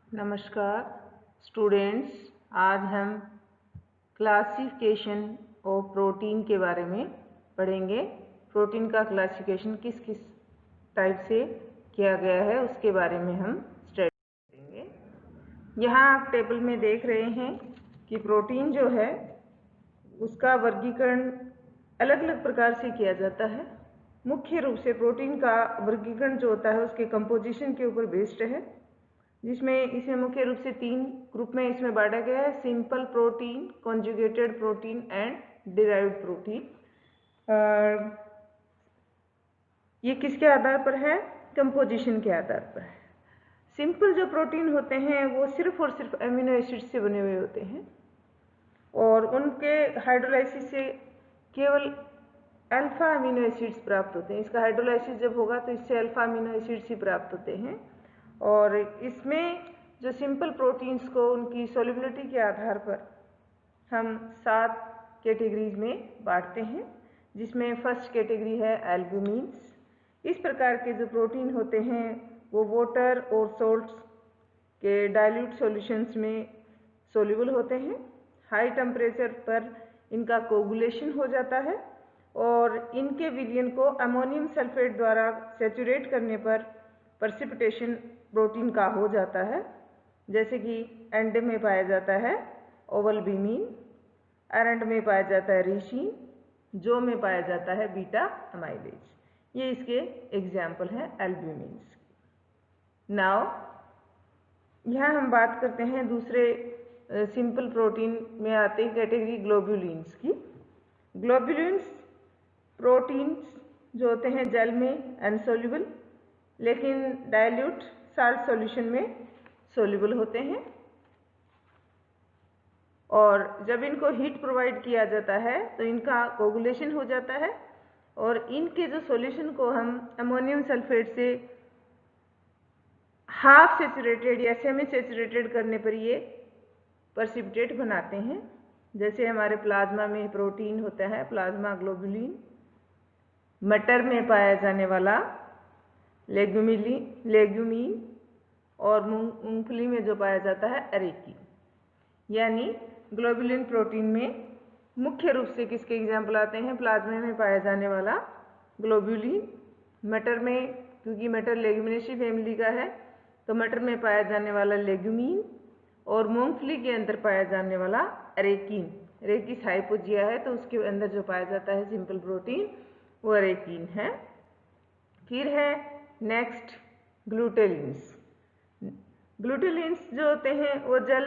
नमस्कार स्टूडेंट्स, आज हम क्लासिफिकेशन ऑफ प्रोटीन के बारे में पढ़ेंगे। प्रोटीन का क्लासिफिकेशन किस किस टाइप से किया गया है उसके बारे में हम स्टडी करेंगे। यहाँ आप टेबल में देख रहे हैं कि प्रोटीन जो है उसका वर्गीकरण अलग अलग प्रकार से किया जाता है। मुख्य रूप से प्रोटीन का वर्गीकरण जो होता है उसके कंपोजिशन के ऊपर बेस्ड है, जिसमें इसे मुख्य रूप से 3 ग्रुप में इसमें बांटा गया है: simple protein, conjugated protein and derived protein. ये किसके आधार पर है? कंपोजिशन के आधार पर है। सिंपल जो प्रोटीन होते हैं वो सिर्फ और सिर्फ अमीनो एसिड से बने हुए होते हैं और उनके हाइड्रोलाइसिस से केवल अल्फा अमीनो एसिड्स प्राप्त होते हैं। इसका हाइड्रोलाइसिस जब होगा तो इससे अल्फा अमीनो एसिड्स ही प्राप्त होते हैं। और इसमें जो सिंपल प्रोटीन्स को उनकी सॉल्युबिलिटी के आधार पर हम 7 कैटेगरीज में बांटते हैं, जिसमें फर्स्ट कैटेगरी है एल्ब्यूमिन्स। इस प्रकार के जो प्रोटीन होते हैं वो वाटर और सोल्ट्स के डाइल्यूट सॉल्यूशंस में सोल्यूबल होते हैं। हाई टेम्परेचर पर इनका कोगुलेशन हो जाता है और इनके विलयन को अमोनियम सल्फेट द्वारा सेचुरेट करने पर प्रेसिपिटेशन प्रोटीन का हो जाता है, जैसे कि एंड में पाया जाता है ओवल्ब्यूमिन, एरंड में पाया जाता है रीशीन, जो में पाया जाता है बीटा अमाइलेज। ये इसके एग्जाम्पल हैं एल्ब्यूमिन्स। नाउ यहाँ हम बात करते हैं दूसरे सिंपल प्रोटीन में आते हैं कैटेगरी ग्लोब्युलिन्स की। ग्लोब्युलिन्स प्रोटीन्स जो होते हैं जेल में अनसोल्यूबल लेकिन डाइल्यूट साल्ट सॉल्यूशन में सोल्यूबल होते हैं, और जब इनको हीट प्रोवाइड किया जाता है तो इनका कोगुलेशन हो जाता है और इनके जो सॉल्यूशन को हम अमोनियम सल्फेट से हाफ सेचुरेटेड या सेमी सेचुरेटेड करने पर ये प्रेसिपिटेट बनाते हैं। जैसे हमारे प्लाज्मा में प्रोटीन होता है प्लाज्मा ग्लोबुलिन, मटर में पाया जाने वाला लेग्यूमिन और मूंगफली में जो पाया जाता है अरेकी। यानी ग्लोबुलिन प्रोटीन में मुख्य रूप से किसके एग्जाम्पल आते हैं? प्लाज्मा में पाया जाने वाला ग्लोबुलिन, मटर में क्योंकि मटर लेग्यूमिनेसी फैमिली का है तो मटर में पाया जाने वाला लेग्यूमिन, और मूंगफली के अंदर पाया जाने वाला अरेकीन। अरेकिस हाइपोजिया है तो उसके अंदर जो पाया जाता है सिंपल प्रोटीन वो अरेकीन है। फिर है नेक्स्ट ग्लूटेलिन्स। ग्लूटेलिन्स जो होते हैं वो जल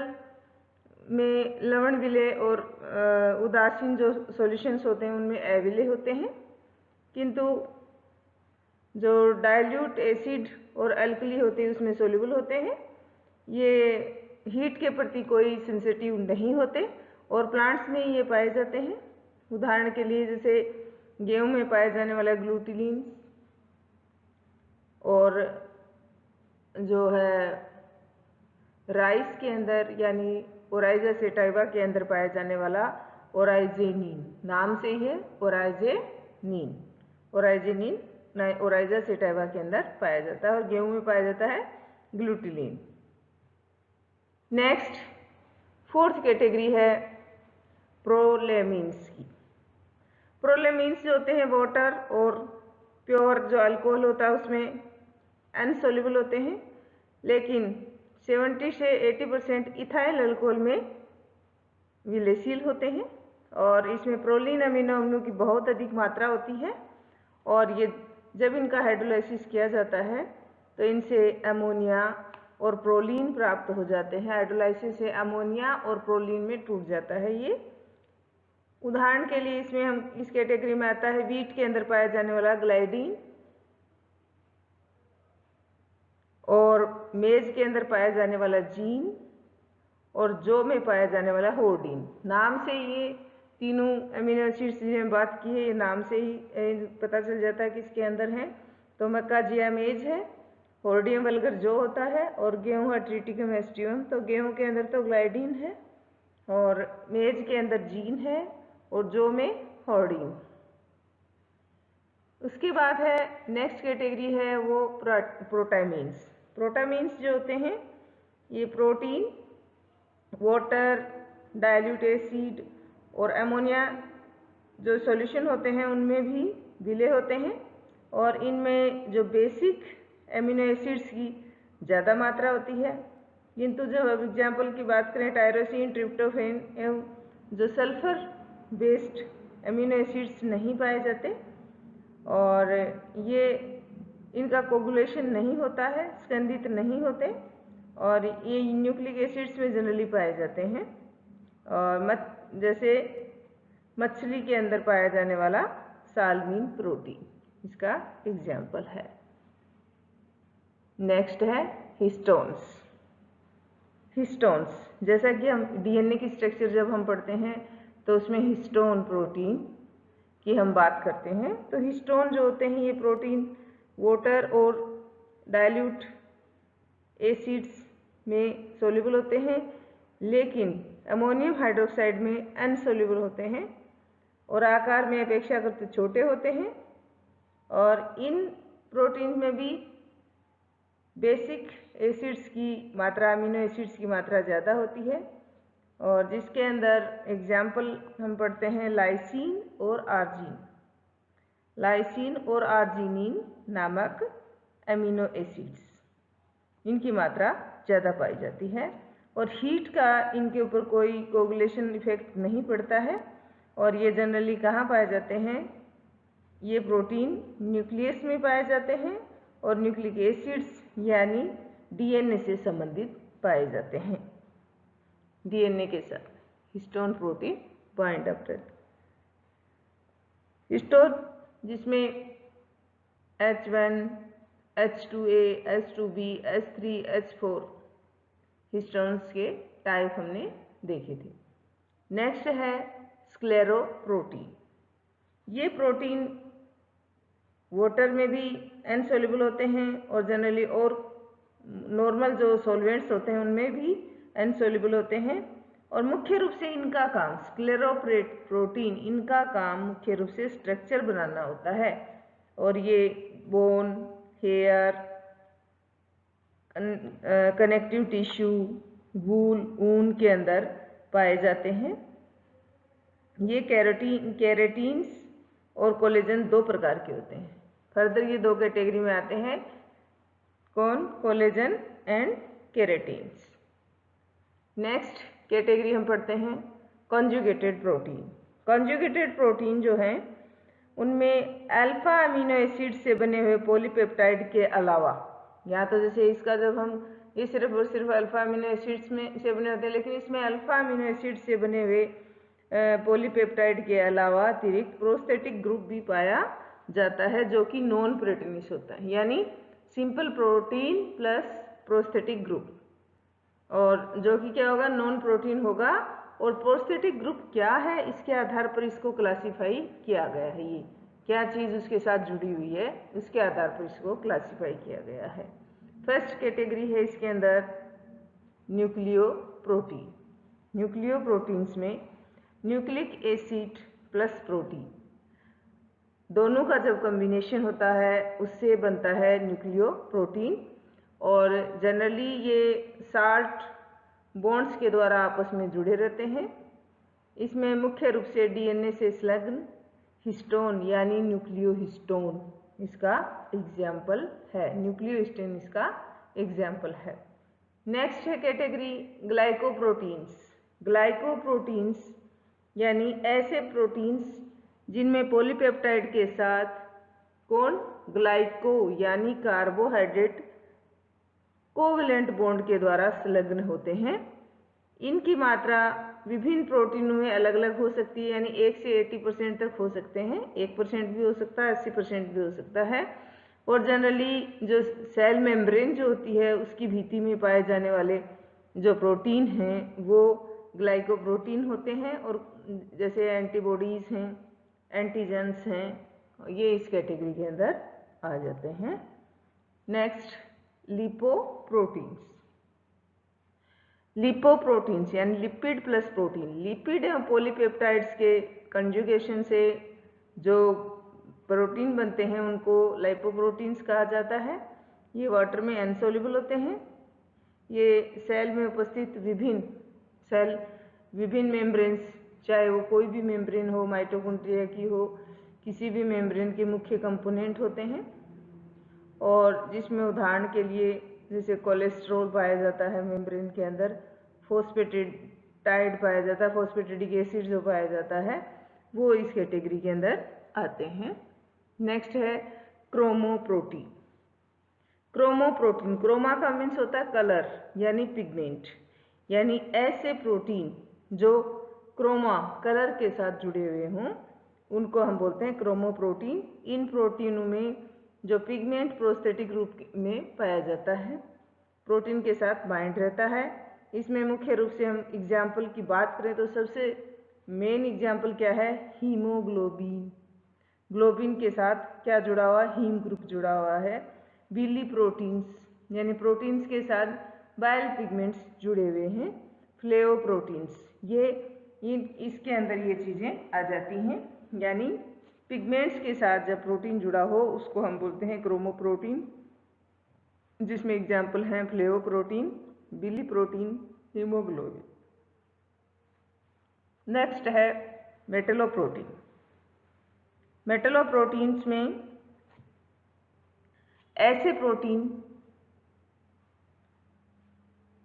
में लवण विलेय और उदासीन जो सॉल्यूशंस होते हैं उनमें अविलेय होते हैं, किंतु जो डाइल्यूट एसिड और अल्कली होते हैं उसमें सोल्यूबल होते हैं। ये हीट के प्रति कोई सेंसिटिव नहीं होते और प्लांट्स में ये पाए जाते हैं। उदाहरण के लिए जैसे गेहूं में पाए जाने वाला ग्लूटिलिन और जो है राइस के अंदर यानी ओराइजा सेटाइवा के अंदर पाया जाने वाला ओराइजेनिन, नाम से ही है ओराइजेनिन। ओराइजेनिन ओराइजा सेटाइवा के अंदर पाया जाता है और गेहूं में पाया जाता है ग्लूटिलिन। नेक्स्ट फोर्थ कैटेगरी है प्रोलेमिन्स की। प्रोलेमिन्स जो होते हैं वाटर और प्योर जो अल्कोहल होता है उसमें अनसोल्यूबल होते हैं, लेकिन 70 से 80% इथाइल अल्कोहल में विलेयशील होते हैं और इसमें प्रोलीन अमीनो अम्लों की बहुत अधिक मात्रा होती है और ये जब इनका हाइड्रोलाइसिस किया जाता है तो इनसे अमोनिया और प्रोलीन प्राप्त हो जाते हैं। हाइड्रोलाइसिस से अमोनिया और प्रोलीन में टूट जाता है ये। उदाहरण के लिए इसमें हम इस कैटेगरी में आता है वीट के अंदर पाया जाने वाला ग्लाइडीन और मेज के अंदर पाया जाने वाला जीन और जो में पाया जाने वाला होर्डीन। नाम से ये तीनों अमीनो एसिड्स जिन्हें बात की है ये नाम से ही पता चल जाता है कि इसके अंदर हैं। तो मक्काजिया मेज है, होर्डियम वल्गर जो होता है और गेहूँ है ट्रिटिकम एस्टिवम। तो गेहूँ के अंदर तो ग्लाइडीन है और मेज के अंदर जीन है और जो में होर्डीन। उसके बाद है नेक्स्ट कैटेगरी है वो प्रोटामीन्स। प्रोटामीन्स जो होते हैं ये प्रोटीन वाटर, डाइल्यूट एसिड और अमोनिया जो सॉल्यूशन होते हैं उनमें भी विलय होते हैं, और इनमें जो बेसिक एमिनो एसिड्स की ज़्यादा मात्रा होती है। किंतु जब अब एग्जाम्पल की बात करें टायरोसिन, ट्रिप्टोफैन एवं जो सल्फर बेस्ड एमिनो एसिड्स नहीं पाए जाते, और ये इनका कोगुलेशन नहीं होता है, स्कंदित नहीं होते, और ये न्यूक्लिक एसिड्स में जनरली पाए जाते हैं। और जैसे मछली के अंदर पाया जाने वाला साल्मीन प्रोटीन इसका एग्जाम्पल है। नेक्स्ट है हिस्टोन्स। हिस्टोन्स जैसा कि हम डीएनए की स्ट्रक्चर जब हम पढ़ते हैं तो उसमें हिस्टोन प्रोटीन की हम बात करते हैं। तो हिस्टोन जो होते हैं ये प्रोटीन वाटर और डाइल्यूट एसिड्स में सोल्यूबल होते हैं, लेकिन अमोनियम हाइड्रोक्साइड में अनसोल्यूबल होते हैं और आकार में अपेक्षाकृत छोटे होते हैं। और इन प्रोटीन में भी बेसिक एसिड्स की मात्रा, अमीनो एसिड्स की मात्रा ज़्यादा होती है, और जिसके अंदर एग्जाम्पल हम पढ़ते हैं लाइसिन और आर्जिन। लाइसिन और आर्जिनिन नामक अमीनो एसिड्स, इनकी मात्रा ज़्यादा पाई जाती है, और हीट का इनके ऊपर कोई कोगुलेशन इफेक्ट नहीं पड़ता है। और ये जनरली कहाँ पाए जाते हैं? ये प्रोटीन न्यूक्लियस में पाए जाते हैं और न्यूक्लिक एसिड्स यानी डीएनए से संबंधित पाए जाते हैं। डीएनए के साथ हिस्टोन प्रोटीन बाइंड अप रहते। हिस्टोन जिसमें H1, H2A, H2B, H3, H4 histones के टाइप हमने देखे थे। नेक्स्ट है स्क्लेरोप्रोटीन। ये प्रोटीन वाटर में भी अनसोल्यूबल होते हैं और जनरली और नॉर्मल जो सॉल्वेंट्स होते हैं उनमें भी अनसोल्यूबल होते हैं। और मुख्य रूप से इनका काम स्क्लेरोप्रोटीन, इनका काम मुख्य रूप से स्ट्रक्चर बनाना होता है, और ये बोन, हेयर, कनेक्टिव टिश्यू, वूल, ऊन के अंदर पाए जाते हैं। ये केराटिन्स और कोलेजन दो प्रकार के होते हैं। फर्दर ये दो कैटेगरी में आते हैं, कौन? Collagen and keratins. Next category हम पढ़ते हैं कॉन्जुगेटेड प्रोटीन। कॉन्जुगेटेड प्रोटीन जो हैं उनमें अल्फा अमीनो एसिड से बने हुए पॉलीपेप्टाइड के अलावा, या तो जैसे इसका जब हम ये सिर्फ और सिर्फ अल्फा अमीनो एसिड्स में से बने होते हैं, लेकिन इसमें अल्फा अमीनो एसिड से बने हुए पॉलीपेप्टाइड के अलावा अतिरिक्त प्रोस्थेटिक ग्रुप भी पाया जाता है जो कि नॉन प्रोटीनस होता है, यानी simple protein plus prosthetic group, और जो कि क्या होगा? नॉन प्रोटीन होगा। और प्रोस्थेटिक ग्रुप क्या है इसके आधार पर इसको क्लासिफाई किया गया है। ये क्या चीज़ उसके साथ जुड़ी हुई है इसके आधार पर इसको क्लासिफाई किया गया है। फर्स्ट कैटेगरी है इसके अंदर न्यूक्लियो प्रोटीन। न्यूक्लियो प्रोटीन्स में न्यूक्लिक एसिड प्लस प्रोटीन दोनों का जब कॉम्बिनेशन होता है उससे बनता है न्यूक्लियो प्रोटीन, और जनरली ये साल्ट बॉन्ड्स के द्वारा आपस में जुड़े रहते हैं। इसमें मुख्य रूप से डीएनए से संलग्न हिस्टोन यानी न्यूक्लियो हिस्टोन इसका एग्जाम्पल है। न्यूक्लियो हिस्टोन इसका एग्जाम्पल है। नेक्स्ट है कैटेगरी ग्लाइकोप्रोटीन्स। ग्लाइकोप्रोटीन्स यानी ऐसे प्रोटीन्स जिनमें पॉलीपेप्टाइड के साथ कौन? ग्लाइको यानी कार्बोहाइड्रेट कोवेलेंट बॉन्ड के द्वारा संलग्न होते हैं। इनकी मात्रा विभिन्न प्रोटीनों में अलग अलग हो सकती है, यानी 1 से 80% तक हो सकते हैं। 1% भी हो सकता है, 80% भी हो सकता है। और जनरली जो सेल मेम्ब्रेन जो होती है उसकी भीति में पाए जाने वाले जो प्रोटीन हैं वो ग्लाइकोप्रोटीन होते हैं, और जैसे एंटीबॉडीज़ हैं, एंटीजेंस हैं, ये इस कैटेगरी के अंदर आ जाते हैं। Next lipoproteins. लिपोप्रोटीन्स यानी लिपिड प्लस प्रोटीन। लिपिड एवं पॉलीपेप्टाइड्स के कंजुगेशन से जो प्रोटीन बनते हैं उनको लिपोप्रोटीन्स कहा जाता है। ये वाटर में अनसोल्यूबल होते हैं, ये सेल में उपस्थित विभिन्न मेम्ब्रेन्स, चाहे वो कोई भी मेम्ब्रेन हो, माइटोकॉन्ड्रिया की हो, किसी भी मेम्ब्रेन के मुख्य कंपोनेंट होते हैं। और जिसमें उदाहरण के लिए जैसे कोलेस्ट्रॉल पाया जाता है मेम्ब्रेन के अंदर, फोस्फेटाइड पाया जाता है, फोस्फेटिडिक एसिड जो पाया जाता है वो इस कैटेगरी के अंदर आते हैं। नेक्स्ट है क्रोमोप्रोटीन। क्रोमोप्रोटीन, क्रोमा का मीन्स होता है कलर यानी पिगमेंट, यानी ऐसे प्रोटीन जो क्रोमा कलर के साथ जुड़े हुए हों उनको हम बोलते हैं क्रोमोप्रोटीन। इन प्रोटीनों में जो पिगमेंट प्रोस्थेटिक रूप में पाया जाता है, प्रोटीन के साथ बाइंड रहता है। इसमें मुख्य रूप से हम एग्जाम्पल की बात करें तो सबसे मेन एग्जाम्पल क्या है, हीमोग्लोबिन। ग्लोबिन के साथ क्या जुड़ा हुआ, हीम ग्रुप जुड़ा हुआ है। बिली प्रोटीन्स यानी प्रोटीन्स के साथ बाइल पिगमेंट्स जुड़े हुए हैं। फ्लेवोप्रोटीन्स, ये इसके अंदर ये चीज़ें आ जाती हैं, यानी पिगमेंट्स के साथ जब प्रोटीन जुड़ा हो उसको हम बोलते हैं क्रोमोप्रोटीन, जिसमें एग्जाम्पल हैं फ्लेवोप्रोटीन, बिली प्रोटीन, हीमोग्लोबिन। नेक्स्ट है मेटलोप्रोटीन। मेटलोप्रोटीन्स में ऐसे प्रोटीन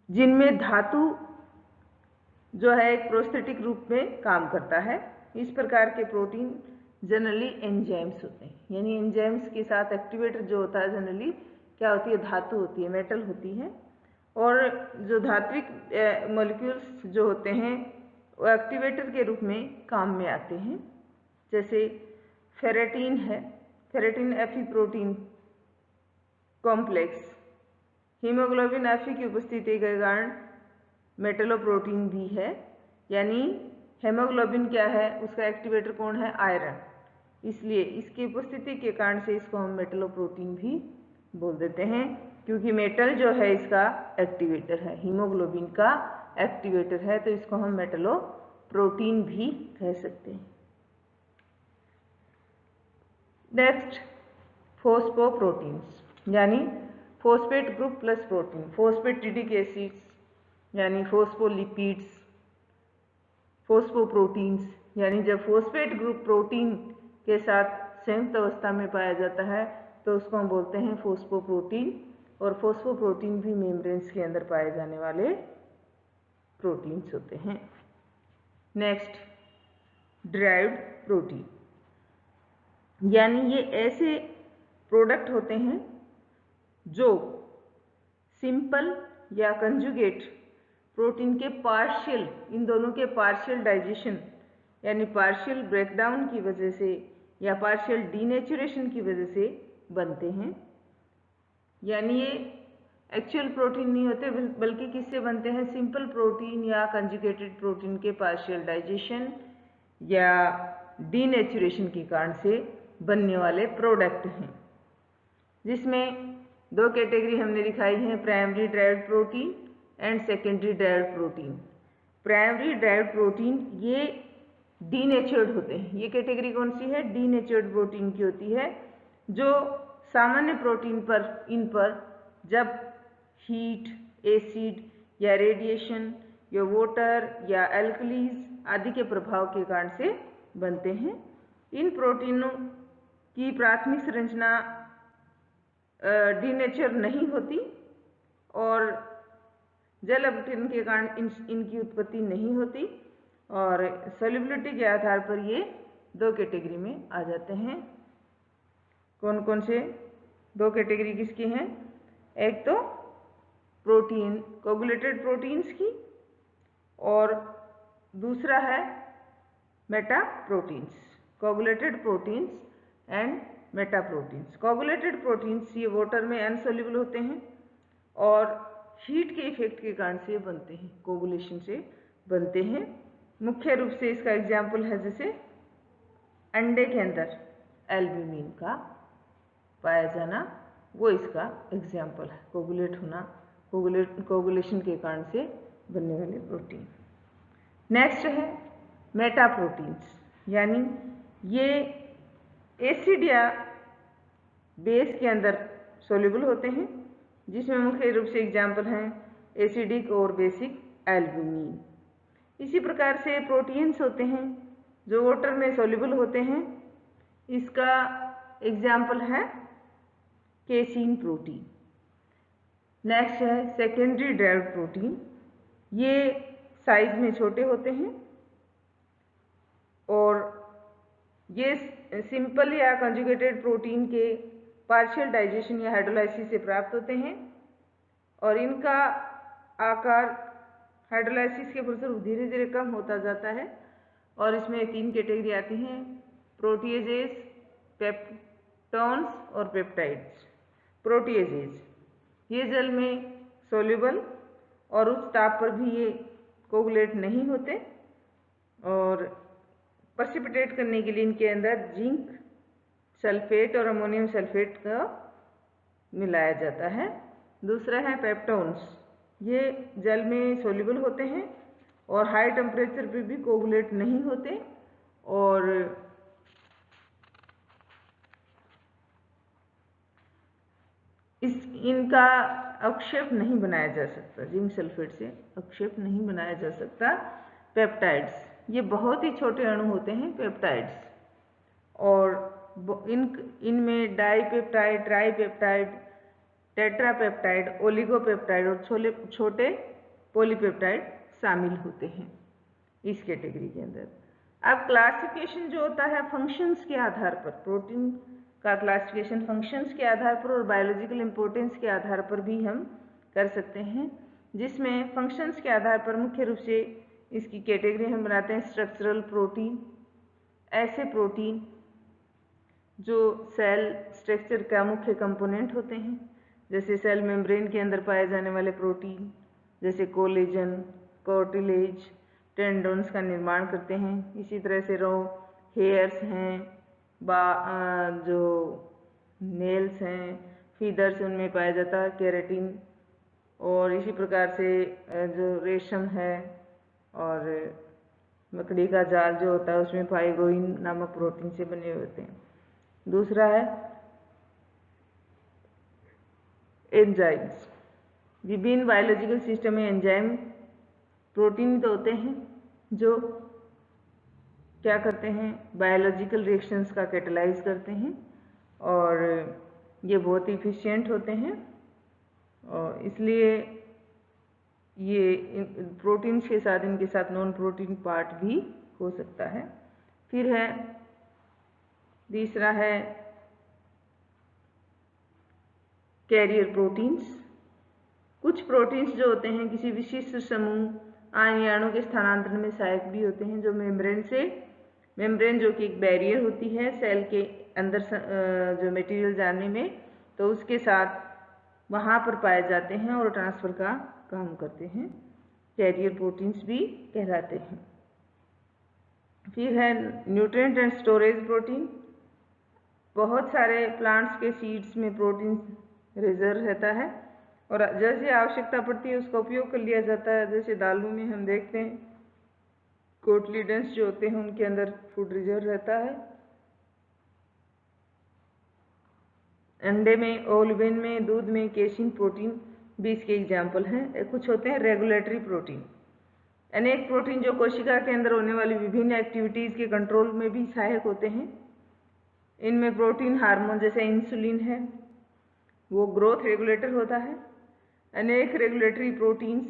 जिनमें धातु जो है एक प्रोस्थेटिक रूप में काम करता है, इस प्रकार के प्रोटीन जनरली एंजाइम्स होते हैं। यानी एंजाइम्स के साथ एक्टिवेटर जो होता है जनरली क्या होती है, धातु होती है, मेटल होती है। और जो धात्विक मॉलिक्यूल्स जो होते हैं वो एक्टिवेटर के रूप में काम में आते हैं। जैसे फेरेटिन है, फेरेटिन एफी प्रोटीन कॉम्प्लेक्स, हीमोग्लोबिन एफी की उपस्थिति के कारण मेटलोप्रोटीन भी है। यानी हेमोग्लोबिन क्या है, उसका एक्टिवेटर कौन है, आयरन, इसलिए इसकी उपस्थिति के कारण से इसको हम मेटलोप्रोटीन भी बोल देते हैं, क्योंकि मेटल जो है इसका एक्टिवेटर है, हीमोग्लोबिन का एक्टिवेटर है, तो इसको हम मेटलोप्रोटीन भी कह सकते हैं। नेक्स्ट फोस्फोप्रोटीन्स, यानी phosphate group plus protein, phosphatidic acids यानी फोस्फोलिपिड्स, फोस्फोप्रोटीन्स यानी जब फोस्फेट ग्रुप प्रोटीन के साथ संयुक्त अवस्था में पाया जाता है तो उसको हम बोलते हैं फोस्फोप्रोटीन। और फोस्फोप्रोटीन भी मेम्ब्रेन्स के अंदर पाए जाने वाले प्रोटीन्स होते हैं। नेक्स्ट ड्राइव्ड प्रोटीन, यानी ये ऐसे प्रोडक्ट होते हैं जो सिंपल या कंजुगेट प्रोटीन के पार्शियल, इन दोनों के पार्शियल डाइजेशन यानी पार्शियल ब्रेकडाउन की वजह से या पार्शियल डीनेचुरेशन की वजह से बनते हैं। यानी ये एक्चुअल प्रोटीन नहीं होते, बल्कि किससे बनते हैं, सिंपल प्रोटीन या कंजुगेटेड प्रोटीन के पार्शियल डाइजेशन या डीनेचुरेशन के कारण से बनने वाले प्रोडक्ट हैं। जिसमें दो कैटेगरी हमने दिखाई है, primary derived protein and secondary derived protein. Primary derived protein ये डीनेचर्ड होते हैं। ये कैटेगरी कौन सी है, डीनेचर्ड प्रोटीन की होती है, जो सामान्य प्रोटीन पर, इन पर जब हीट, एसिड या रेडिएशन या वाटर या एल्कलीज आदि के प्रभाव के कारण से बनते हैं। इन प्रोटीनों की प्राथमिक संरचना डीनेचर नहीं होती और जल अपघटन के कारण इनकी उत्पत्ति नहीं होती, और सॉल्युबिलिटी के आधार पर ये दो कैटेगरी में आ जाते हैं। कौन कौन से दो कैटेगरी किसकी हैं, एक तो प्रोटीन कोगुलेटेड प्रोटीन्स की और दूसरा है Meta proteins, coagulated proteins and Meta proteins. Coagulated proteins ये वाटर में अनसोल्युबल होते हैं और हीट के इफेक्ट के कारण से बनते हैं, कोगुलेशन से बनते हैं। मुख्य रूप से इसका एग्जाम्पल है जैसे अंडे के अंदर एल्ब्यूमिन का पाया जाना, वो इसका एग्जाम्पल है, कोगुलेट होना, कोगुलेशन के कारण से बनने वाले प्रोटीन। नेक्स्ट है मेटा प्रोटीन्स, यानी ये एसिड या बेस के अंदर सोल्यूबल होते हैं, जिसमें मुख्य रूप से एग्जाम्पल हैं एसिडिक और बेसिक एल्ब्यूमिन। इसी प्रकार से प्रोटीन्स होते हैं जो वाटर में सॉल्युबल होते हैं। इसका एग्जाम्पल है केसीन प्रोटीन। नेक्स्ट है सेकेंडरी ड्राइव्ड प्रोटीन। ये साइज में छोटे होते हैं और ये सिंपल या कंजुगेटेड प्रोटीन के पार्शियल डाइजेशन या हाइड्रोलाइसिस से प्राप्त होते हैं और इनका आकार हाइड्रोलाइसिस के फलस्वरूप धीरे धीरे कम होता जाता है और इसमें 3 कैटेगरी आती हैं, प्रोटीएजेज, पेप्टोन्स और पेप्टाइड्स। प्रोटीएजेज ये जल में सोल्यूबल और उच्च ताप पर भी ये कोगुलेट नहीं होते और प्रेसिपिटेट करने के लिए इनके अंदर जिंक सल्फेट और अमोनियम सल्फेट का मिलाया जाता है। दूसरा है पेप्टोन्स। ये जल में सोल्यूबल होते हैं और हाई टेम्परेचर पे भी कोगुलेट नहीं होते और इनका अवक्षेप नहीं बनाया जा सकता, जिंक सल्फेट से अवक्षेप नहीं बनाया जा सकता। पेप्टाइड्स ये बहुत ही छोटे अणु होते हैं पेप्टाइड्स और इनमें डाईपेप्टाइड, ट्राईपेप्टाइड, टेट्रापेप्टाइड, ओलिगोपेप्टाइड और छोटे पॉलीपेप्टाइड शामिल होते हैं इस कैटेगरी के अंदर। अब क्लासिफिकेशन जो होता है फंक्शंस के आधार पर, प्रोटीन का क्लासिफिकेशन फंक्शंस के आधार पर और बायोलॉजिकल इंपॉर्टेंस के आधार पर भी हम कर सकते हैं, जिसमें फंक्शंस के आधार पर मुख्य रूप से इसकी कैटेगरी हम बनाते हैं स्ट्रक्चरल प्रोटीन। ऐसे प्रोटीन जो सेल स्ट्रक्चर का मुख्य कंपोनेंट होते हैं, जैसे सेल मेम्ब्रेन के अंदर पाए जाने वाले प्रोटीन जैसे कोलेजन, कार्टिलेज, टेंडन्स का निर्माण करते हैं। इसी तरह से हेयर्स हैं, जो नेल्स हैं, फीदर्स उनमें पाया जाता है केराटिन, और इसी प्रकार से जो रेशम है और मकड़ी का जाल जो होता है उसमें फाइब्रोइन नामक प्रोटीन से बने हुए होते हैं। दूसरा है एंजाइम्स। विभिन्न बायोलॉजिकल सिस्टम में एंजाइम प्रोटीन तो होते हैं जो क्या करते हैं, बायोलॉजिकल रिएक्शंस का कैटेलाइज करते हैं और ये बहुत ही इफिशिएंट होते हैं और इसलिए ये प्रोटीन्स के साथ इनके साथ नॉन प्रोटीन पार्ट भी हो सकता है। फिर है तीसरा है कैरियर प्रोटीन्स। कुछ प्रोटीन्स जो होते हैं किसी विशिष्ट समूह अणु के स्थानांतरण में सहायक भी होते हैं, जो मेम्ब्रेन जो कि एक बैरियर होती है सेल के अंदर जो मटेरियल जाने में, तो उसके साथ वहाँ पर पाए जाते हैं और ट्रांसफर का काम करते हैं, कैरियर प्रोटीन्स भी कहलाते हैं। फिर है न्यूट्रिएंट एंड स्टोरेज प्रोटीन। बहुत सारे प्लांट्स के सीड्स में प्रोटीन रिजर्व रहता है और जैसे आवश्यकता पड़ती है उसका उपयोग कर लिया जाता है। जैसे दालों में हम देखते हैं कोटलीडेंस जो होते हैं उनके अंदर फूड रिजर्व रहता है। अंडे में, ओलिविन में, दूध में केसिन प्रोटीन भी इसके एग्जाम्पल हैं। कुछ होते हैं रेगुलेटरी प्रोटीन। अनेक प्रोटीन जो कोशिका के अंदर होने वाली विभिन्न एक्टिविटीज़ के कंट्रोल में भी सहायक होते हैं। इनमें प्रोटीन हार्मोन जैसे इंसुलिन है, वो ग्रोथ रेगुलेटर होता है। अनेक रेगुलेटरी प्रोटीन्स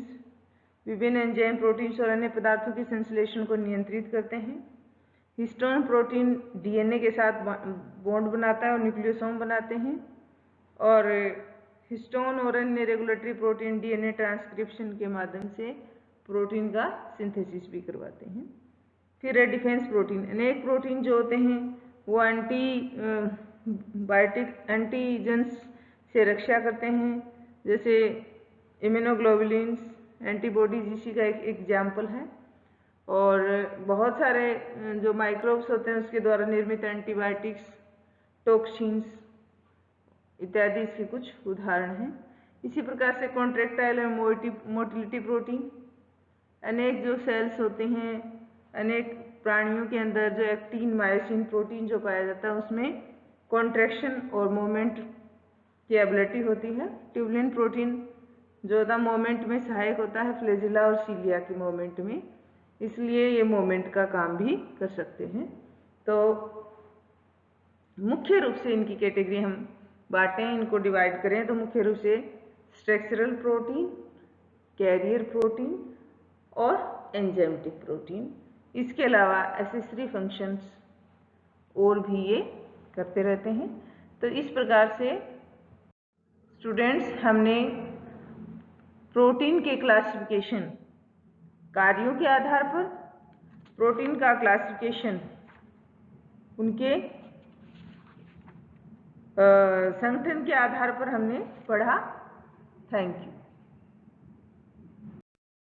विभिन्न एंजाइम प्रोटीन्स और अन्य पदार्थों के संश्लेषण को नियंत्रित करते हैं। हिस्टोन प्रोटीन डीएनए के साथ बॉन्ड बनाता है और न्यूक्लियोसोम बनाते हैं और हिस्टोन और अन्य रेगुलेटरी प्रोटीन डीएनए ट्रांसक्रिप्शन के माध्यम से प्रोटीन का सिंथेसिस भी करवाते हैं। फिर है डिफेंस प्रोटीन। अनेक प्रोटीन जो होते हैं वो एंटीजेंस से रक्षा करते हैं, जैसे इम्यूनोग्लोबुलिन्स, एंटीबॉडीज इसी का एक एग्जाम्पल है। और बहुत सारे जो माइक्रोब्स होते हैं उसके द्वारा निर्मित एंटीबायोटिक्स, टॉक्सिन्स इत्यादि इसके कुछ उदाहरण हैं। इसी प्रकार से कॉन्ट्रैक्टाइल और मोटिलिटी प्रोटीन। अनेक जो सेल्स होते हैं, अनेक प्राणियों के अंदर जो एक्टिन मायोसिन प्रोटीन जो पाया जाता है उसमें कॉन्ट्रैक्शन और मूवमेंट की एबिलिटी होती है। ट्यूबुलिन प्रोटीन ज़्यादा मोमेंट में सहायक होता है फ्लैजिला और सीलिया के मोमेंट में, इसलिए ये मोमेंट का काम भी कर सकते हैं। तो मुख्य रूप से इनकी कैटेगरी हम बांटें, इनको डिवाइड करें तो मुख्य रूप से स्ट्रक्चरल प्रोटीन, कैरियर प्रोटीन और एंजाइमेटिक प्रोटीन। इसके अलावा एसेसरी फंक्शंस और भी ये करते रहते हैं। तो इस प्रकार से स्टूडेंट्स हमने प्रोटीन के क्लासिफिकेशन कार्यों के आधार पर, प्रोटीन का क्लासिफिकेशन उनके संगठन के आधार पर हमने पढ़ा। Thank you.